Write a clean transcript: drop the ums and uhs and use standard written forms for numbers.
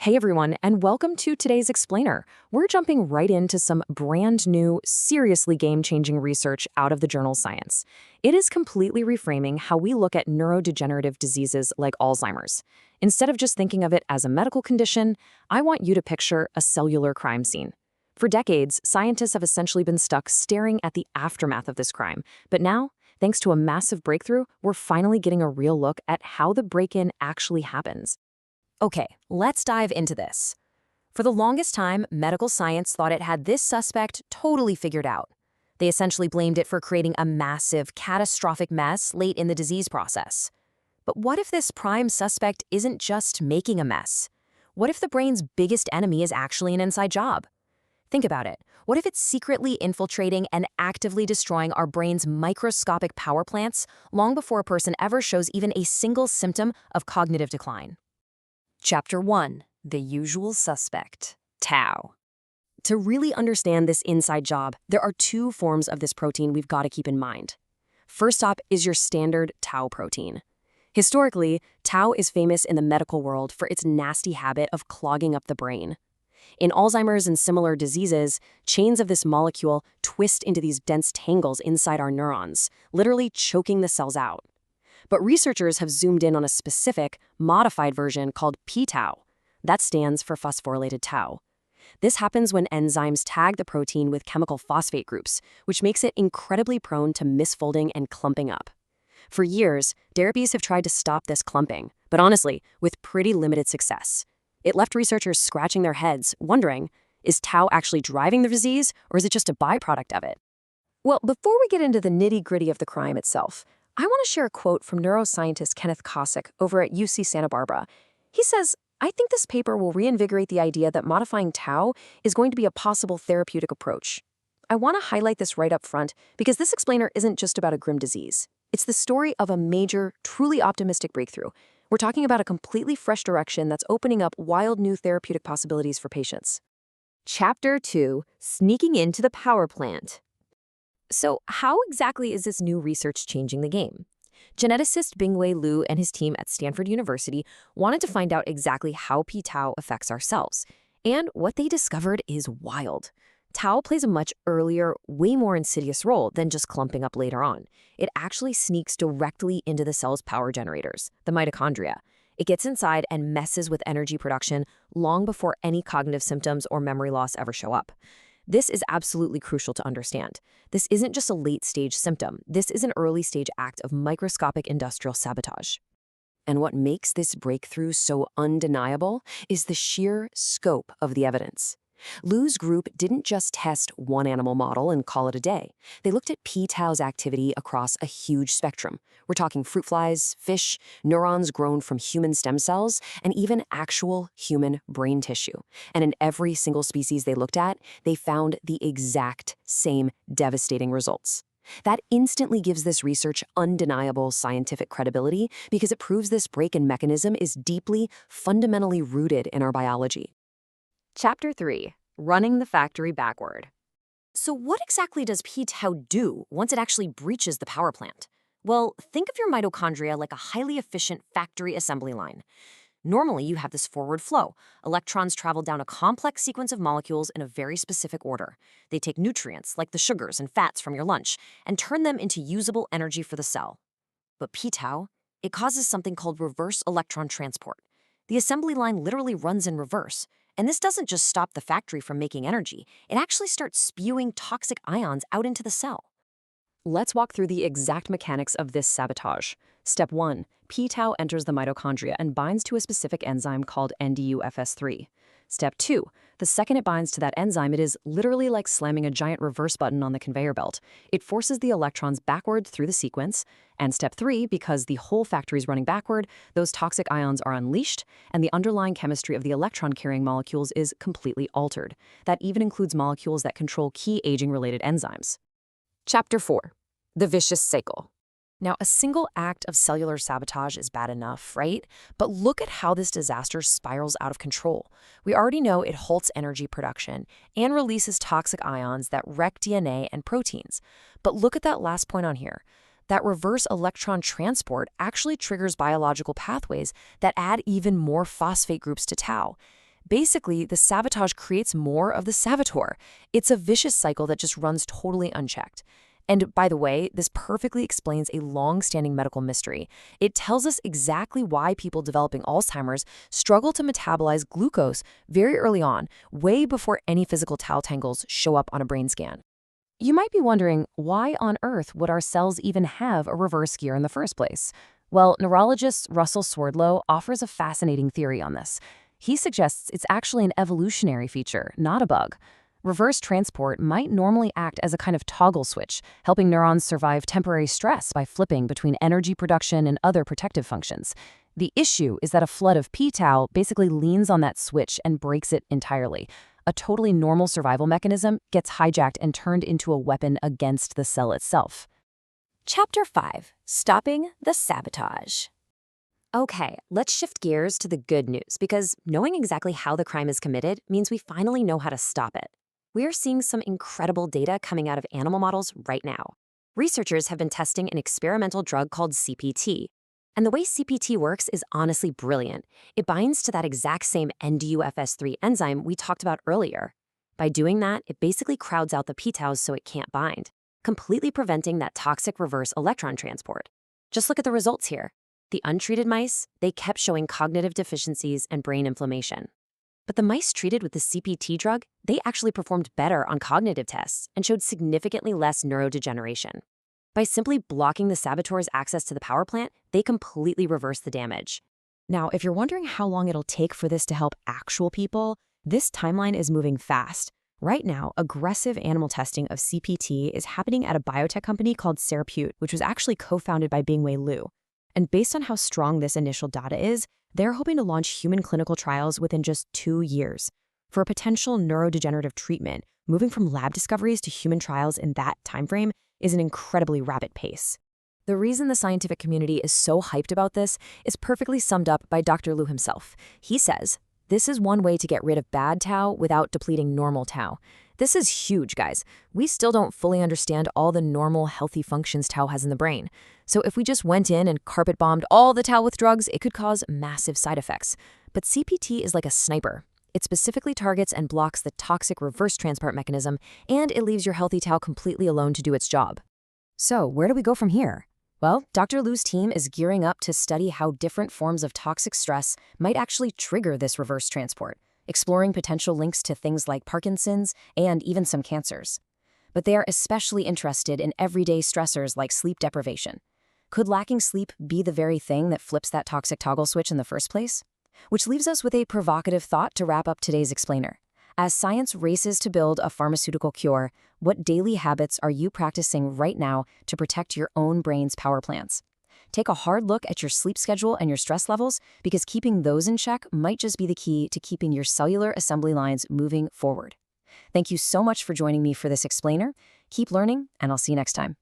Hey everyone, and welcome to today's Explainer. We're jumping right into some brand new, seriously game-changing research out of the journal Science. It is completely reframing how we look at neurodegenerative diseases like Alzheimer's. Instead of just thinking of it as a medical condition, I want you to picture a cellular crime scene. For decades, scientists have essentially been stuck staring at the aftermath of this crime. But now, thanks to a massive breakthrough, we're finally getting a real look at how the break-in actually happens. Okay, let's dive into this. For the longest time, medical science thought it had this suspect totally figured out. They essentially blamed it for creating a massive, catastrophic mess late in the disease process. But what if this prime suspect isn't just making a mess? What if the brain's biggest enemy is actually an inside job? Think about it. What if it's secretly infiltrating and actively destroying our brain's microscopic power plants long before a person ever shows even a single symptom of cognitive decline? Chapter 1. The Usual Suspect, Tau. To really understand this inside job, there are two forms of this protein we've got to keep in mind. First up is your standard tau protein. Historically, tau is famous in the medical world for its nasty habit of clogging up the brain. In Alzheimer's and similar diseases, chains of this molecule twist into these dense tangles inside our neurons, literally choking the cells out. But researchers have zoomed in on a specific, modified version called p-tau. That stands for phosphorylated tau. This happens when enzymes tag the protein with chemical phosphate groups, which makes it incredibly prone to misfolding and clumping up. For years, therapies have tried to stop this clumping, but honestly, with pretty limited success. It left researchers scratching their heads, wondering, is tau actually driving the disease, or is it just a byproduct of it? Well, before we get into the nitty-gritty of the crime itself, I want to share a quote from neuroscientist Kenneth Kosick over at UC Santa Barbara. He says, "I think this paper will reinvigorate the idea that modifying tau is going to be a possible therapeutic approach." I want to highlight this right up front because this explainer isn't just about a grim disease. It's the story of a major, truly optimistic breakthrough. We're talking about a completely fresh direction that's opening up wild new therapeutic possibilities for patients. Chapter 2. Sneaking into the power plant. So how exactly is this new research changing the game? Geneticist Bingwei Liu and his team at Stanford University wanted to find out exactly how p-tau affects our cells. And what they discovered is wild. Tau plays a much earlier, way more insidious role than just clumping up later on. It actually sneaks directly into the cell's power generators, the mitochondria. It gets inside and messes with energy production long before any cognitive symptoms or memory loss ever show up. This is absolutely crucial to understand. This isn't just a late-stage symptom. This is an early-stage act of microscopic industrial sabotage. And what makes this breakthrough so undeniable is the sheer scope of the evidence. Liu's group didn't just test one animal model and call it a day. They looked at p-tau's activity across a huge spectrum. We're talking fruit flies, fish, neurons grown from human stem cells, and even actual human brain tissue. And in every single species they looked at, they found the exact same devastating results. That instantly gives this research undeniable scientific credibility because it proves this break-in mechanism is deeply, fundamentally rooted in our biology. Chapter 3. Running the factory backward. So what exactly does p-tau do once it actually breaches the power plant? Well, think of your mitochondria like a highly efficient factory assembly line. Normally, you have this forward flow. Electrons travel down a complex sequence of molecules in a very specific order. They take nutrients, like the sugars and fats from your lunch, and turn them into usable energy for the cell. But p-tau, it causes something called reverse electron transport. The assembly line literally runs in reverse. And this doesn't just stop the factory from making energy, it actually starts spewing toxic ions out into the cell. Let's walk through the exact mechanics of this sabotage. Step 1. P-tau enters the mitochondria and binds to a specific enzyme called NDUFS3. Step 2. The second it binds to that enzyme, it is literally like slamming a giant reverse button on the conveyor belt. It forces the electrons backward through the sequence. And step 3, because the whole factory is running backward, those toxic ions are unleashed, and the underlying chemistry of the electron-carrying molecules is completely altered. That even includes molecules that control key aging-related enzymes. Chapter 4. The vicious cycle. Now, a single act of cellular sabotage is bad enough, right? But look at how this disaster spirals out of control. We already know it halts energy production and releases toxic ions that wreck DNA and proteins. But look at that last point on here. That reverse electron transport actually triggers biological pathways that add even more phosphate groups to tau. Basically, the sabotage creates more of the saboteur. It's a vicious cycle that just runs totally unchecked. And by the way, this perfectly explains a long-standing medical mystery. It tells us exactly why people developing Alzheimer's struggle to metabolize glucose very early on, way before any physical tau tangles show up on a brain scan. You might be wondering, why on earth would our cells even have a reverse gear in the first place? Well, neurologist Russell Swerdlow offers a fascinating theory on this. He suggests it's actually an evolutionary feature, not a bug. Reverse transport might normally act as a kind of toggle switch, helping neurons survive temporary stress by flipping between energy production and other protective functions. The issue is that a flood of p-tau basically leans on that switch and breaks it entirely. A totally normal survival mechanism gets hijacked and turned into a weapon against the cell itself. Chapter 5. Stopping the Sabotage. Okay, let's shift gears to the good news, because knowing exactly how the crime is committed means we finally know how to stop it. We are seeing some incredible data coming out of animal models right now. Researchers have been testing an experimental drug called CPT. And the way CPT works is honestly brilliant. It binds to that exact same NDUFS3 enzyme we talked about earlier. By doing that, it basically crowds out the p-taus so it can't bind, completely preventing that toxic reverse electron transport. Just look at the results here. The untreated mice, they kept showing cognitive deficiencies and brain inflammation. But the mice treated with the CPT drug, they actually performed better on cognitive tests and showed significantly less neurodegeneration. By simply blocking the saboteur's access to the power plant, they completely reverse the damage. Now, if you're wondering how long it'll take for this to help actual people, this timeline is moving fast. Right now, aggressive animal testing of CPT is happening at a biotech company called Saboteur, which was actually co-founded by Bingwei Liu. And based on how strong this initial data is, they're hoping to launch human clinical trials within just 2 years. For a potential neurodegenerative treatment, moving from lab discoveries to human trials in that timeframe is an incredibly rapid pace. The reason the scientific community is so hyped about this is perfectly summed up by Dr. Liu himself. He says, "This is one way to get rid of bad tau without depleting normal tau." This is huge, guys. We still don't fully understand all the normal, healthy functions tau has in the brain. So if we just went in and carpet bombed all the tau with drugs, it could cause massive side effects. But CPT is like a sniper. It specifically targets and blocks the toxic reverse transport mechanism, and it leaves your healthy tau completely alone to do its job. So where do we go from here? Well, Dr. Liu's team is gearing up to study how different forms of toxic stress might actually trigger this reverse transport, exploring potential links to things like Parkinson's and even some cancers. But they are especially interested in everyday stressors like sleep deprivation. Could lacking sleep be the very thing that flips that toxic toggle switch in the first place? Which leaves us with a provocative thought to wrap up today's explainer. As science races to build a pharmaceutical cure, what daily habits are you practicing right now to protect your own brain's power plants? Take a hard look at your sleep schedule and your stress levels, because keeping those in check might just be the key to keeping your cellular assembly lines moving forward. Thank you so much for joining me for this explainer. Keep learning, and I'll see you next time.